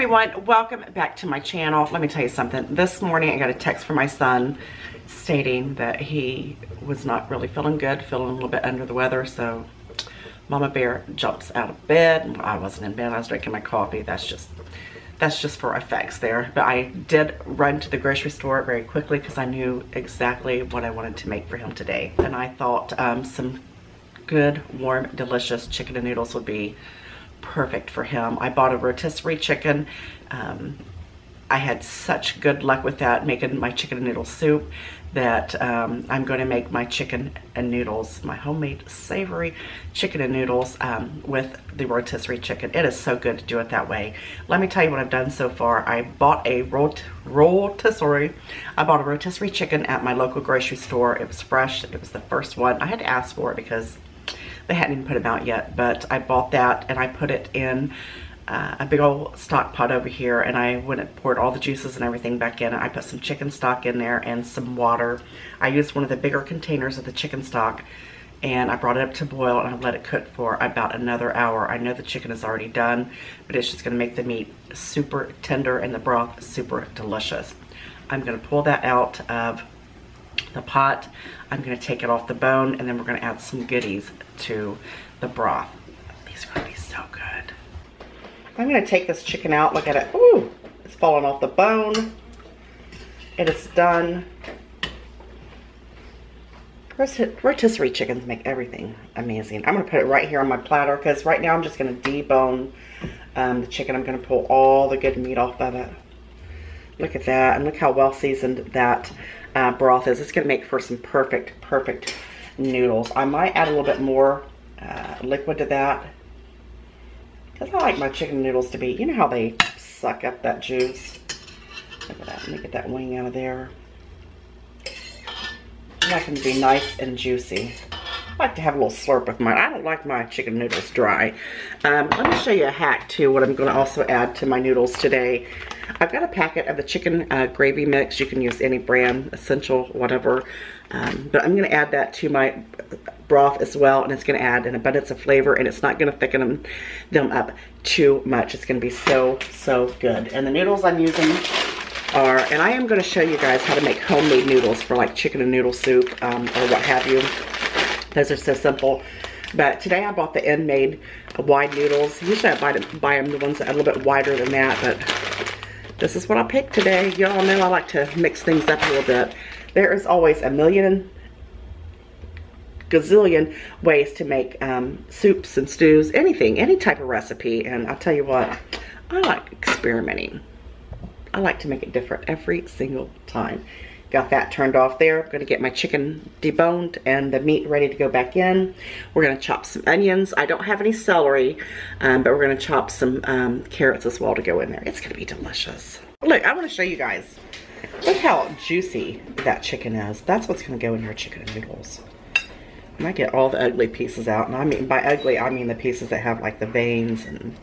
everyone, welcome back to my channel. Let me tell you something. This morning I got a text from my son stating that he was not really feeling good, feeling a little bit under the weather, so Mama Bear jumps out of bed. I wasn't in bed, I was drinking my coffee. That's just for effects there. But I did run to the grocery store very quickly because I knew exactly what I wanted to make for him today. And I thought some good, warm, delicious chicken and noodles would be perfect for him. I bought a rotisserie chicken. I had such good luck with that, making my chicken and noodle soup, that I'm going to make my chicken and noodles, my homemade savory chicken and noodles with the rotisserie chicken. It is so good to do it that way. Let me tell you what I've done so far. I bought a rotisserie. I bought a rotisserie chicken at my local grocery store. It was fresh. It was the first one. I had to ask for it because they hadn't even put them out yet, but I bought that and I put it in a big old stock pot over here, and I went and poured all the juices and everything back in. I put some chicken stock in there and some water. I used one of the bigger containers of the chicken stock, and I brought it up to boil and I let it cook for about another hour. I know the chicken is already done, but it's just going to make the meat super tender and the broth super delicious. I'm going to pull that out of the pot. I'm going to take it off the bone, and then we're going to add some goodies to the broth. These are going to be so good. I'm going to take this chicken out. Look at it. Ooh, it's falling off the bone. It is done. Rotisserie chickens make everything amazing. I'm going to put it right here on my platter because right now I'm just going to debone the chicken. I'm going to pull all the good meat off of it. Look at that, and look how well seasoned that broth is. It's going to make for some perfect noodles. I might add a little bit more liquid to that because I like my chicken noodles to be, you know how they suck up that juice. Look at that. Let me get that wing out of there. I like them to be nice and juicy. I like to have a little slurp with mine. I don't like my chicken noodles dry. Let me show you a hack too, what I'm going to also add to my noodles today. I've got a packet of the chicken gravy mix. You can use any brand, Essential, whatever. But I'm going to add that to my broth as well, and it's going to add an abundance of flavor, and it's not going to thicken them up too much. It's going to be so good. And the noodles I'm using are, and I am going to show you guys how to make homemade noodles for like chicken and noodle soup or what have you. Those are so simple. But today I bought the end-made wide noodles. Usually I buy them the ones that are a little bit wider than that, but this is what I picked today. Y'all know I like to mix things up a little bit. There is always a million gazillion ways to make soups and stews, anything, any type of recipe. And I'll tell you what, I like experimenting. I like to make it different every single time. Got that turned off there. I'm going to get my chicken deboned and the meat ready to go back in. We're going to chop some onions. I don't have any celery, but we're going to chop some carrots as well to go in there. It's going to be delicious. Look, I want to show you guys. Look how juicy that chicken is. That's what's going to go in your chicken and noodles. And I get all the ugly pieces out. And I mean, by ugly, I mean the pieces that have like the veins and,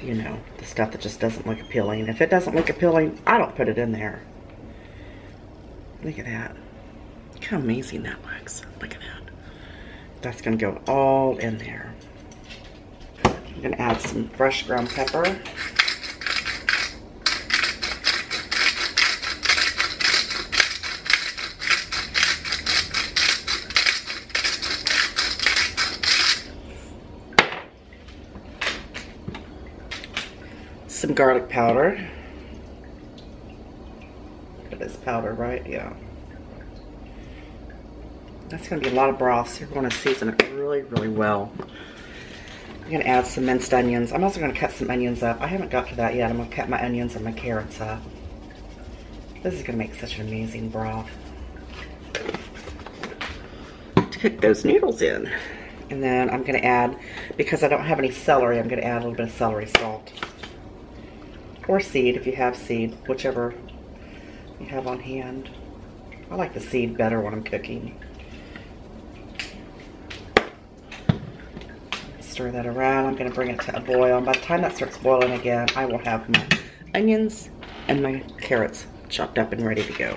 you know, the stuff that just doesn't look appealing. If it doesn't look appealing, I don't put it in there. Look at that. Look how amazing that looks. Look at that. That's going to go all in there. I'm going to add some fresh ground pepper. Some garlic powder. This powder, right? Yeah. That's going to be a lot of broth, so you're going to season it really well. I'm going to add some minced onions. I'm also going to cut some onions up. I haven't got to that yet. I'm going to cut my onions and my carrots up. This is going to make such an amazing broth to cook those noodles in. And then I'm going to add, because I don't have any celery, I'm going to add a little bit of celery salt. Or seed, if you have seed, whichever you have on hand. I like the seed better when I'm cooking. Stir that around. I'm going to bring it to a boil. And by the time that starts boiling again, I will have my onions and my carrots chopped up and ready to go.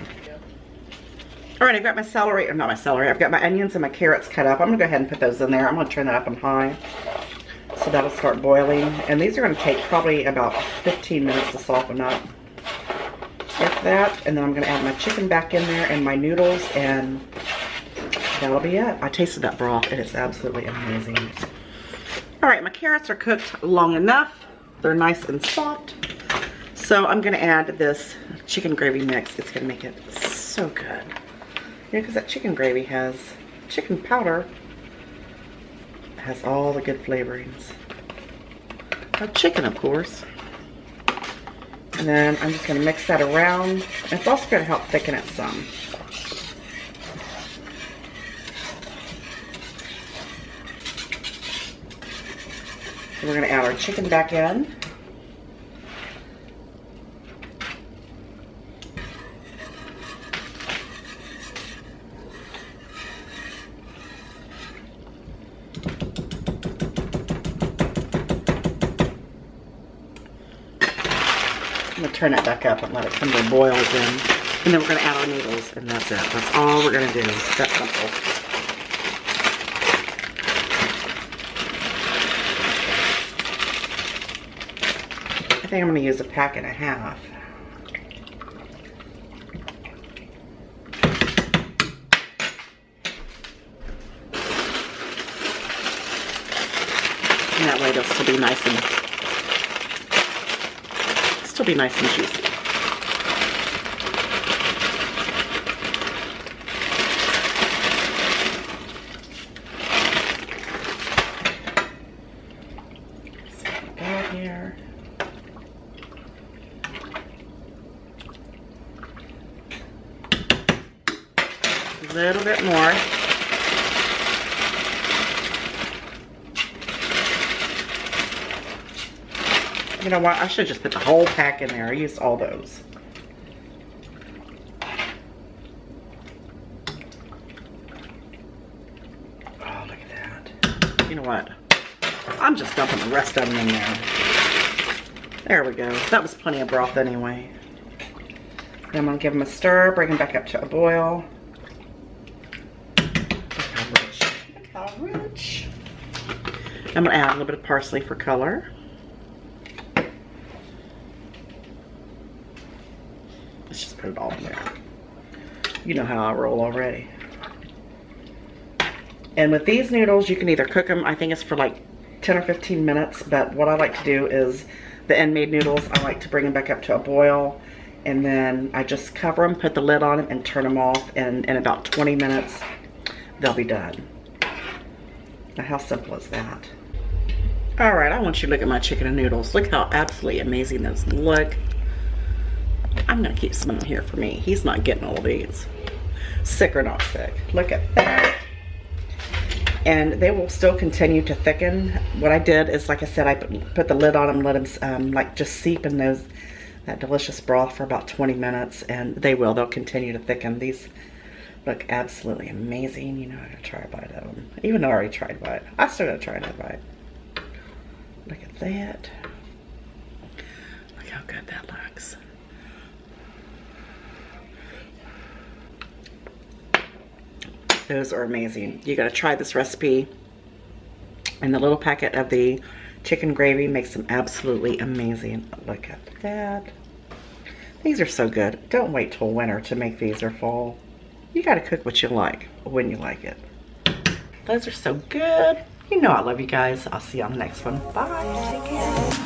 All right, I've got my celery, or not my celery, I've got my onions and my carrots cut up. I'm going to go ahead and put those in there. I'm going to turn that up on high So that'll start boiling. And these are going to take probably about 15 minutes to soften up. If that. And then I'm going to add my chicken back in there and my noodles. And that'll be it. I tasted that broth and it's absolutely amazing. Alright, my carrots are cooked long enough. They're nice and soft. So I'm going to add this chicken gravy mix. It's going to make it so good. You know, because that chicken gravy has chicken powder. It has all the good flavorings. Of chicken, of course. And then I'm just going to mix that around. And it's also going to help thicken it some. We're going to add our chicken back in. I'm going to turn it back up and let it come to boils in. And then we're going to add our noodles, and that's it. That's all we're going to do. It's that simple. I think I'm going to use a pack and a half. And that way they'll still be nice and juicy. Here. A little bit more. You know what? I should just put the whole pack in there. I used all those. Oh, look at that. You know what? I'm just dumping the rest of them in there. There we go. That was plenty of broth anyway. Then I'm going to give them a stir, bring them back up to a boil. Look how rich. Look how rich. I'm going to add a little bit of parsley for color. Let's just put it all in there. You know how I roll already. And with these noodles, you can either cook them, I think it's for like 10 or 15 minutes, but what I like to do is the end-made noodles, I like to bring them back up to a boil, and then I just cover them, put the lid on them, and turn them off, and in about 20 minutes, they'll be done. Now, how simple is that? All right, I want you to look at my chicken and noodles. Look how absolutely amazing those look. I'm gonna keep some in here for me. He's not getting all of these. Sick or not sick. Look at that. And they will still continue to thicken. What I did is, like I said, I put the lid on them, let them like just seep in that delicious broth for about 20 minutes, and they'll continue to thicken. These look absolutely amazing. You know, I'm gonna try a bite of them. Even though I already tried a bite, I still gotta try another bite. Look at that. Look how good that looks. Those are amazing. You gotta try this recipe. And the little packet of the chicken gravy makes them absolutely amazing. Look at that. These are so good. Don't wait till winter to make these or fall. You gotta cook what you like when you like it. Those are so good. You know I love you guys. I'll see you on the next one. Bye. Take care.